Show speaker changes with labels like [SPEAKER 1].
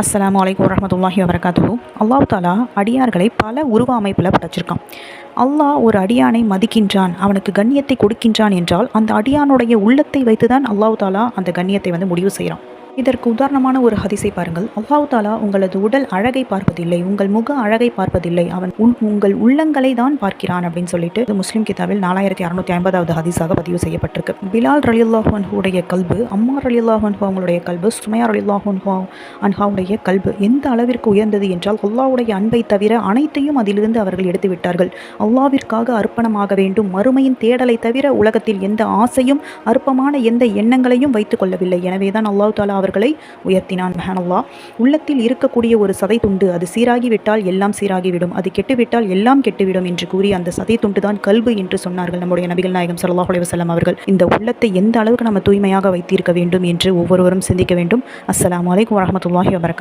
[SPEAKER 1] அஸ்ஸலாமு அலைக்கும் வரஹ்மத்துல்லாஹி வபரகாத்துஹு. அல்லாஹ் தாலா அடியார்களை பல உருவ அமைப்பில் படைச்சிருக்கான். அல்லாஹ் ஒரு அடியானை மதிக்கின்றான், அவனுக்கு கண்ணியத்தை கொடுக்கின்றான் என்றால் அந்த அடியானுடைய உள்ளத்தை வைத்துதான் அல்லாஹ் தாலா அந்த கண்ணியத்தை முடிவு செய்கிறான். இதற்கு உதாரணமான ஒரு ஹதீஸை பாருங்கள். அல்லாஹ் தாலா உங்களது உடல் அழகை பார்ப்பதில்லை, உங்கள் முக அழகை பார்ப்பதில்லை, அவன் உங்கள் உள்ளங்களை தான் பார்க்கிறான் அப்படின்னு சொல்லிட்டு முஸ்லிம் கிதாபில் 4650வது ஹதீஸாக பதிவு செய்யப்பட்டிருக்கு. பிலால் ரலியல்லாஹு அன்ஹுடைய கல்பு, அம்மார் ரலியல்லாஹு அன்ஹு அவங்களுடைய கல்பு, சுமையா ரலியல்லாஹு அன்ஹாவுடைய கல்பு எந்த அளவிற்கு உயர்ந்தது என்றால் அல்லாஹ்வுடைய அன்பை தவிர அனைத்தையும் அதிலிருந்து அவர்கள் எடுத்து விட்டார்கள். அல்லாஹ்விற்காக அர்ப்பணமாக வேண்டும், மறுமையின் தேடலை தவிர உலகத்தில் எந்த ஆசையும் அற்பமான எந்த எண்ணங்களையும் வைத்துக் கொள்ளவில்லை. எனவே தான் அல்லாஹ் தாலா அவர்களை உயர்த்தினான். சுப்ஹானல்லாஹ். உள்ளத்தில் இருக்கக்கூடிய ஒரு சதை துண்டு, அது சீராகிவிட்டால் எல்லாம் சீராகிவிடும், அது கெட்டுவிட்டால் எல்லாம் கெட்டுவிடும் என்று கூறி அந்த சதை துண்டு தான் கல்பு என்று சொன்னார்கள் நம்முடைய நபிகள் நாயகம் ஸல்லல்லாஹு அலைஹி வஸல்லம் அவர்கள். இந்த உள்ளத்தை எந்த அளவுக்கு நம்ம தூய்மையாக வைத்திருக்க வேண்டும் என்று ஒவ்வொருவரும் சிந்திக்க வேண்டும். அஸ்ஸலாமு அலைக்கும் வரஹ்மத்துல்லாஹி வபரகாத்துஹு.